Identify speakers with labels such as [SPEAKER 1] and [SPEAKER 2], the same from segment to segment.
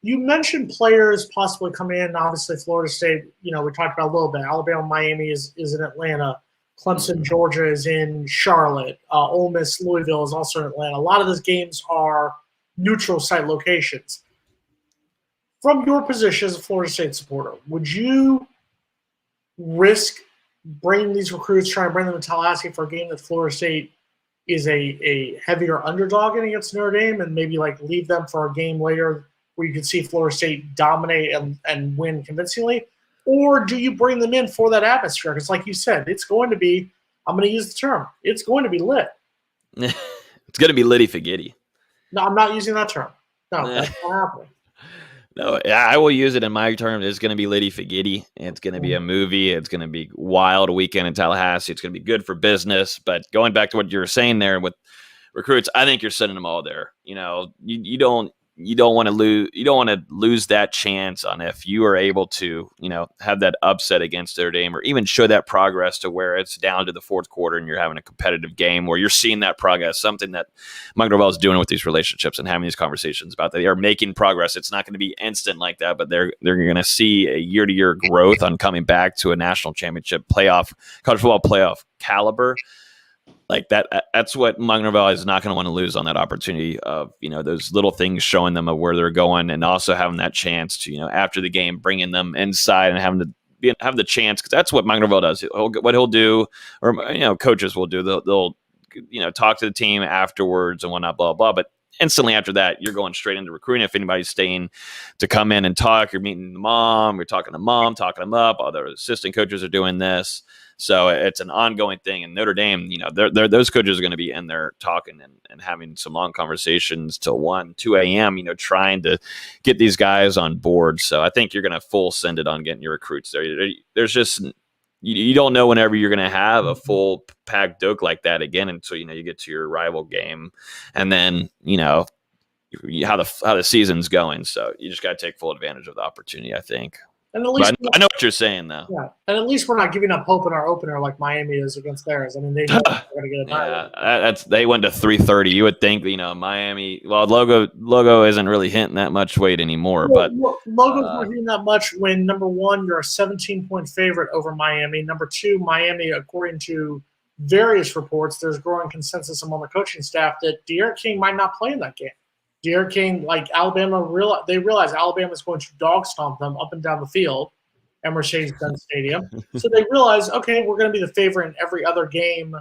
[SPEAKER 1] You mentioned players possibly coming in. Obviously, Florida State, we talked about a little bit. Alabama, Miami is in Atlanta. Clemson, Georgia is in Charlotte. Ole Miss, Louisville is also in Atlanta. A lot of those games are neutral site locations. From your position as a Florida State supporter, would you risk bringing these recruits, trying to bring them to Tallahassee for a game that Florida State is a heavier underdog in against Notre Dame, and maybe leave them for a game later where you can see Florida State dominate and win convincingly? Or do you bring them in for that atmosphere? Because like you said, it's going to be, I'm going to use the term, it's going to be lit.
[SPEAKER 2] It's going to be litty fagitty.
[SPEAKER 1] No, I'm not using that term. No, that's not happening.
[SPEAKER 2] No, I will use it in my term. It's going to be litty fagitty. It's going to be a movie. It's going to be wild weekend in Tallahassee. It's going to be good for business. But going back to what you were saying there with recruits, I think you're sending them all there. You don't want to lose. You don't want to lose that chance on if you are able to, have that upset against Notre Dame, or even show that progress to where it's down to the fourth quarter and you're having a competitive game where you're seeing that progress. Something that Mike Norvell is doing with these relationships and having these conversations about that they are making progress. It's not going to be instant like that, but they're going to see a year-to-year growth on coming back to a national championship playoff, college football playoff caliber. Like that, that's what Mike Norvell is not going to want to lose on that opportunity of, those little things showing them of where they're going, and also having that chance to, after the game, bringing them inside and having to have the chance, because that's what Mike Norvell does. What he'll do, or, coaches will do, they'll talk to the team afterwards and whatnot, blah, blah. But instantly after that, you're going straight into recruiting. If anybody's staying to come in and talk, you're meeting the mom, you're talking to mom, talking them up. Other assistant coaches are doing this. So it's an ongoing thing. And Notre Dame, those coaches are going to be in there talking and having some long conversations till 1, 2 a.m., trying to get these guys on board. So I think you're going to full send it on getting your recruits there. There's just, you don't know whenever you're going to have a full packed doke like that again until, you get to your rival game. And then, how the season's going. So you just got to take full advantage of the opportunity, I think.
[SPEAKER 1] And at least
[SPEAKER 2] I know what you're saying, though.
[SPEAKER 1] Yeah, and at least we're not giving up hope in our opener like Miami is against theirs. I mean, they know they're going to get a title.
[SPEAKER 2] Yeah, they went to 330. You would think, Miami. Well, logo isn't really hitting that much weight anymore. But
[SPEAKER 1] logo's not hitting that much when, number one, you're a 17-point favorite over Miami. Number two, Miami, according to various reports, there's growing consensus among the coaching staff that De'Aaron King might not play in that game. De'Aaron King, Alabama, they realize Alabama's going to dog stomp them up and down the field at Mercedes-Benz Stadium. So they realize, okay, we're going to be the favorite in every other game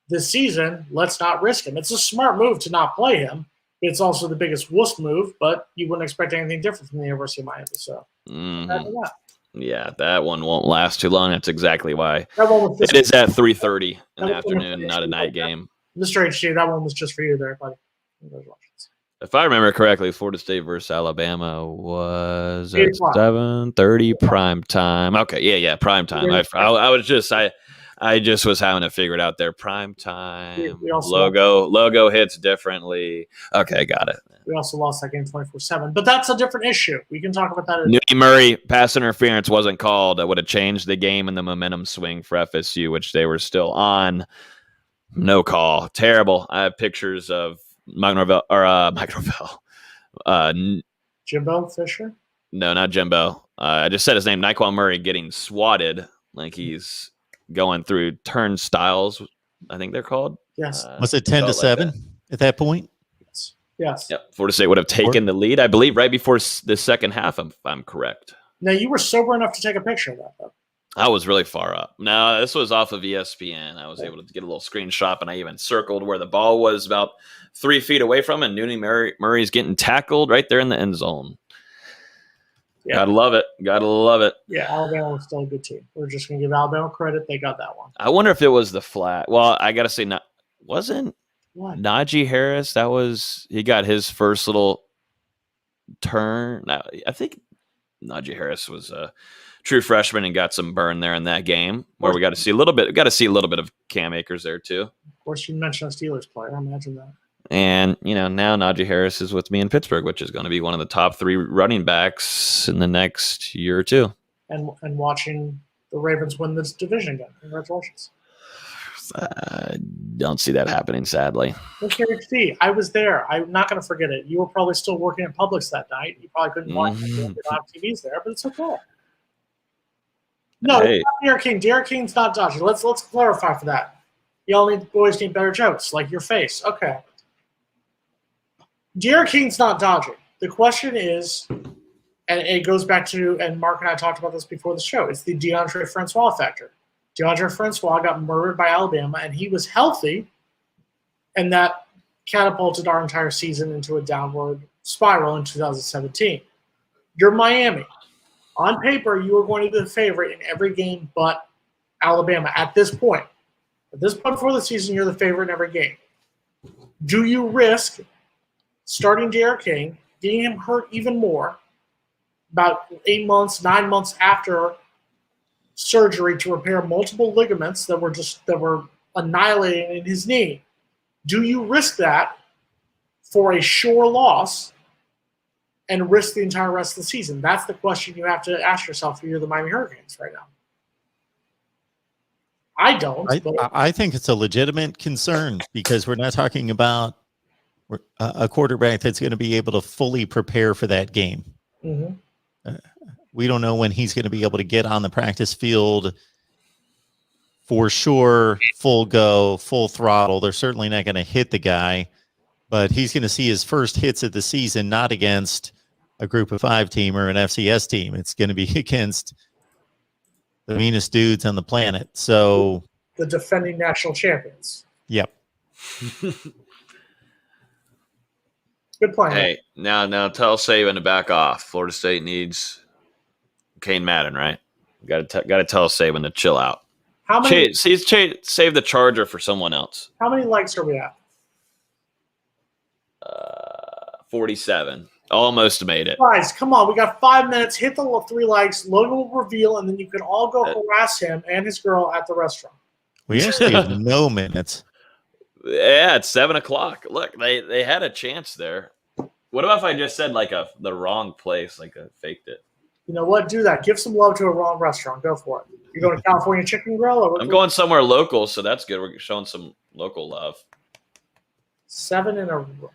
[SPEAKER 1] this season. Let's not risk him. It's a smart move to not play him. It's also the biggest wuss move, but you wouldn't expect anything different from the University of Miami. So
[SPEAKER 2] yeah, that one won't last too long. That's exactly why it is at 3:30 in the afternoon, not a night game.
[SPEAKER 1] Mr. HG, that one was just for you there, buddy. Congratulations.
[SPEAKER 2] If I remember correctly, Florida State versus Alabama was at 7:30 prime time. Okay, yeah, prime time. I just was having to figure it out there. Prime time. Logo hits differently. Okay, got it.
[SPEAKER 1] We also lost that game 24-7, but that's a different issue. We can talk about that.
[SPEAKER 2] Newton Murray pass interference wasn't called. That would have changed the game and the momentum swing for FSU, which they were still on. No call. Terrible. I have pictures of Mike Norvell.
[SPEAKER 1] Jimbo Fisher?
[SPEAKER 2] No, not Jimbo. I just said his name. Nyquan Murray getting swatted like he's going through turnstiles, I think they're called.
[SPEAKER 1] Yes.
[SPEAKER 3] Was it 10-7 at that point?
[SPEAKER 1] Yes.
[SPEAKER 2] Yep. Florida State would have taken the lead, I believe, right before the second half, if I'm correct.
[SPEAKER 1] Now, you were sober enough to take a picture of that, though.
[SPEAKER 2] I was really far up. No, this was off of ESPN. I was able to get a little screenshot, and I even circled where the ball was about 3 feet away from, and Newton Murray's getting tackled right there in the end zone. Yeah. Gotta love it.
[SPEAKER 1] Yeah, Alabama was still a good team. We're just going to give Alabama credit. They got that one.
[SPEAKER 2] I wonder if it was the flat. Well, I got to say, wasn't Najee Harris? He got his first little turn. I think Najee Harris was a true freshman and got some burn there in that game where we got to see a little bit. Got to see a little bit of Cam Akers there too.
[SPEAKER 1] Of course, you mentioned a Steelers player. I imagine that.
[SPEAKER 2] And now Najee Harris is with me in Pittsburgh, which is going to be one of the top 3 running backs in the next year or two.
[SPEAKER 1] And watching the Ravens win this division again. Congratulations.
[SPEAKER 2] Don't see that happening, sadly.
[SPEAKER 1] Look at HD. I was there. I'm not going to forget it. You were probably still working at Publix that night. You probably couldn't watch it. You don't have TVs there, but it's okay. No,
[SPEAKER 2] Hey.
[SPEAKER 1] it's not Derek King. Derek King's not dodgy. Let's clarify for that. Boys need better jokes, like your face. Okay. Derek King's not dodging. The question is, and it goes back to, and Mark and I talked about this before the show, it's the DeAndre Francois factor. DeAndre Francois got murdered by Alabama, and he was healthy, and that catapulted our entire season into a downward spiral in 2017. You're Miami. On paper, you are going to be the favorite in every game but Alabama at this point. At this point before the season, you're the favorite in every game. Do you risk starting Derek King, getting him hurt even more, about 8 months, 9 months after surgery to repair multiple ligaments that were annihilating in his knee? Do you risk that for a sure loss and risk the entire rest of the season? That's the question you have to ask yourself if you're the Miami Hurricanes right now. I don't.
[SPEAKER 3] I think it's a legitimate concern because we're not talking about a quarterback that's going to be able to fully prepare for that game.
[SPEAKER 1] Mm-hmm.
[SPEAKER 3] We don't know when he's going to be able to get on the practice field for sure, full go, full throttle. They're certainly not going to hit the guy, but he's going to see his first hits of the season, not against a group of 5 team or an FCS team. It's going to be against the meanest dudes on the planet. So
[SPEAKER 1] the defending national champions.
[SPEAKER 3] Yep.
[SPEAKER 1] Good point.
[SPEAKER 2] Hey, now tell Saban to back off. Florida State needs Kane Madden, right? Got to tell Saban to chill out.
[SPEAKER 1] How many?
[SPEAKER 2] Save the charger for someone else.
[SPEAKER 1] How many likes are we at?
[SPEAKER 2] 47. Almost made it.
[SPEAKER 1] Guys, come on. We got 5 minutes. Hit the 3 likes. Logan will reveal, and then you can all go harass him and his girl at the restaurant.
[SPEAKER 3] We actually have no minutes.
[SPEAKER 2] Yeah, it's 7 o'clock. Look, they had a chance there. What about if I just said the wrong place, I faked it?
[SPEAKER 1] You know what? Do that. Give some love to a wrong restaurant. Go for it. You're going to California Chicken Grill? Or
[SPEAKER 2] I'm going somewhere local, so that's good. We're showing some local love.
[SPEAKER 1] 7 in a row.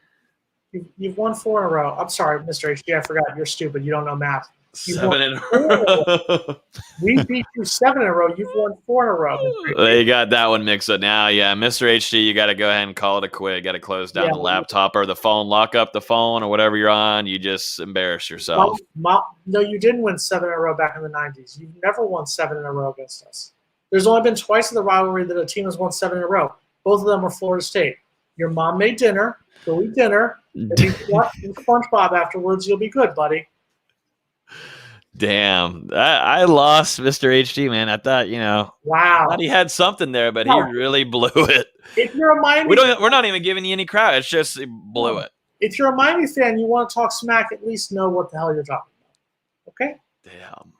[SPEAKER 1] You've won 4 in a row. I'm sorry, Mr. HD. I forgot. You're stupid. You don't know math.
[SPEAKER 2] 7 in a row.
[SPEAKER 1] We beat you 7 in a row. You've won 4 in a row.
[SPEAKER 2] They got that one mixed up now. Yeah, Mr. HD, you got to go ahead and call it a quit. Got to close down the laptop or the phone, lock up the phone or whatever you're on. You just embarrass yourself.
[SPEAKER 1] No, you didn't win 7 in a row back in the 90s. You've never won 7 in a row against us. There's only been twice in the rivalry that a team has won 7 in a row. Both of them were Florida State. Your mom made dinner. Go eat dinner. If you watch SpongeBob afterwards, you'll be good, buddy.
[SPEAKER 2] Damn, I lost Mr. HD, man. I thought,
[SPEAKER 1] wow,
[SPEAKER 2] I thought he had something there, but he really blew it.
[SPEAKER 1] If you're a Miami,
[SPEAKER 2] we're not even giving you any crowd. It's just he blew it.
[SPEAKER 1] If you're a Miami fan, you want to talk smack, at least know what the hell you're talking about. Okay?
[SPEAKER 2] Damn.